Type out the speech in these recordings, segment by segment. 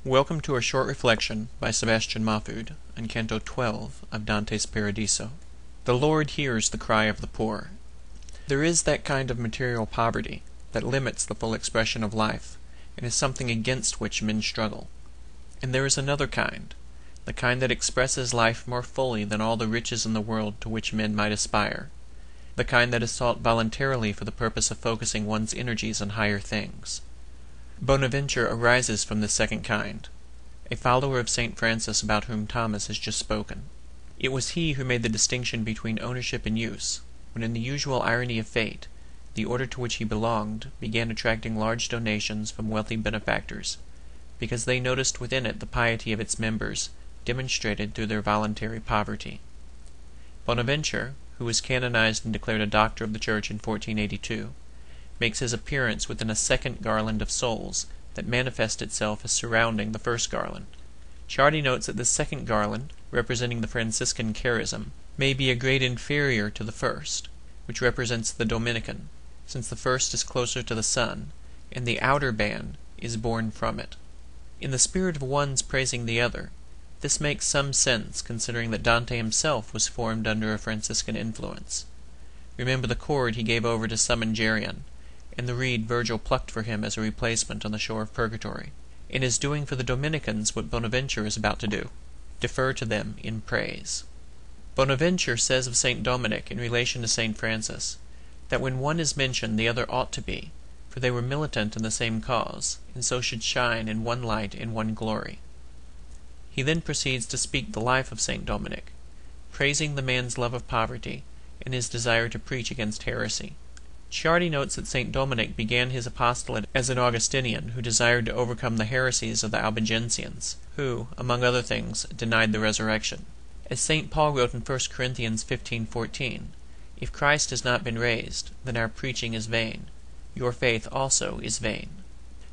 Welcome to a short reflection by Sebastian Mahfoud on Canto XII of Dante's Paradiso. The Lord hears the cry of the poor. There is that kind of material poverty that limits the full expression of life, and is something against which men struggle. And there is another kind, the kind that expresses life more fully than all the riches in the world to which men might aspire, the kind that is sought voluntarily for the purpose of focusing one's energies on higher things. Bonaventure arises from this second kind, a follower of St. Francis about whom Thomas has just spoken. It was he who made the distinction between ownership and use, when in the usual irony of fate, the order to which he belonged began attracting large donations from wealthy benefactors, because they noticed within it the piety of its members, demonstrated through their voluntary poverty. Bonaventure, who was canonized and declared a doctor of the Church in 1482, makes his appearance within a second garland of souls that manifests itself as surrounding the first garland. Ciardi notes that this second garland, representing the Franciscan charism, may be a grade inferior to the first, which represents the Dominican, since the first is closer to the sun, and the outer band is born from it. In the spirit of one's praising the other, this makes some sense considering that Dante himself was formed under a Franciscan influence. Remember the chord he gave over to summon Geryon, and the reed Virgil plucked for him as a replacement on the shore of Purgatory, and is doing for the Dominicans what Bonaventure is about to do, defer to them in praise. Bonaventure says of St. Dominic in relation to St. Francis, that when one is mentioned the other ought to be, for they were militant in the same cause, and so should shine in one light and one glory. He then proceeds to speak the life of St. Dominic, praising the man's love of poverty, and his desire to preach against heresy. Ciardi notes that St. Dominic began his apostolate as an Augustinian who desired to overcome the heresies of the Albigensians, who, among other things, denied the resurrection. As St. Paul wrote in 1 Corinthians 15:14, "If Christ has not been raised, then our preaching is vain. Your faith also is vain."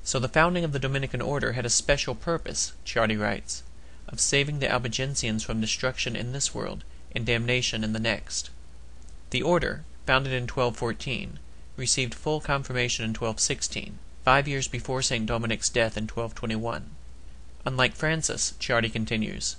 So the founding of the Dominican order had a special purpose, Ciardi writes, of saving the Albigensians from destruction in this world and damnation in the next. The order, founded in 1214, received full confirmation in 1216, 5 years before St. Dominic's death in 1221. Unlike Francis, Ciardi continues,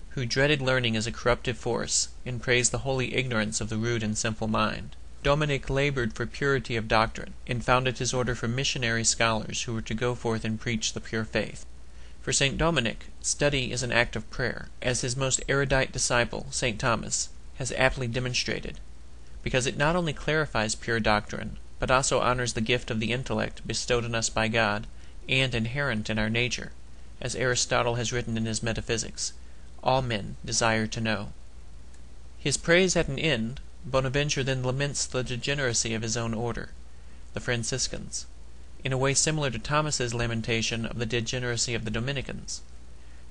who dreaded learning as a corruptive force, and praised the holy ignorance of the rude and simple mind, Dominic labored for purity of doctrine, and founded his order for missionary scholars who were to go forth and preach the pure faith. For St. Dominic, study is an act of prayer, as his most erudite disciple, St. Thomas, has aptly demonstrated, because it not only clarifies pure doctrine, but also honors the gift of the intellect bestowed on us by God, and inherent in our nature, as Aristotle has written in his Metaphysics, all men desire to know. His praise at an end, Bonaventure then laments the degeneracy of his own order, the Franciscans, in a way similar to Thomas's lamentation of the degeneracy of the Dominicans.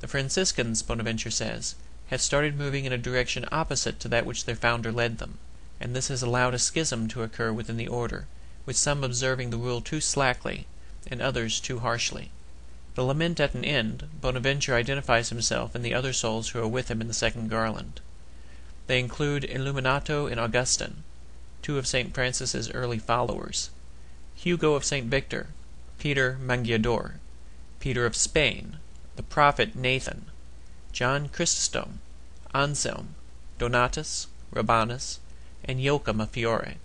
The Franciscans, Bonaventure says, have started moving in a direction opposite to that which their founder led them, and this has allowed a schism to occur within the order, with some observing the rule too slackly, and others too harshly. The lament at an end, Bonaventure identifies himself and the other souls who are with him in the second garland. They include Illuminato and Augustine, two of St. Francis's early followers, Hugo of St. Victor, Peter Mangiador, Peter of Spain, the prophet Nathan, John Chrysostom, Anselm, Donatus, Rabanus, and Joachim of Fiore.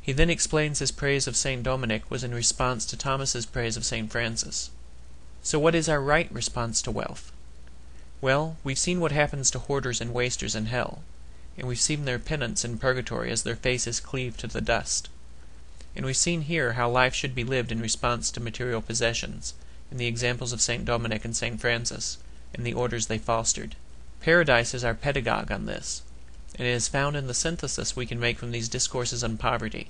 He then explains his praise of St. Dominic was in response to Thomas's praise of St. Francis. So what is our right response to wealth? Well, we've seen what happens to hoarders and wasters in hell, and we've seen their penance in purgatory as their faces cleave to the dust. And we've seen here how life should be lived in response to material possessions, in the examples of St. Dominic and St. Francis, and the orders they fostered. Paradise is our pedagogue on this, and it is found in the synthesis we can make from these discourses on poverty.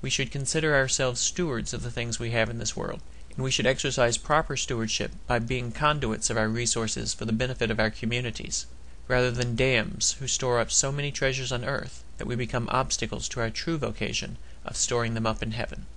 We should consider ourselves stewards of the things we have in this world, and we should exercise proper stewardship by being conduits of our resources for the benefit of our communities, rather than dams who store up so many treasures on earth that we become obstacles to our true vocation of storing them up in heaven.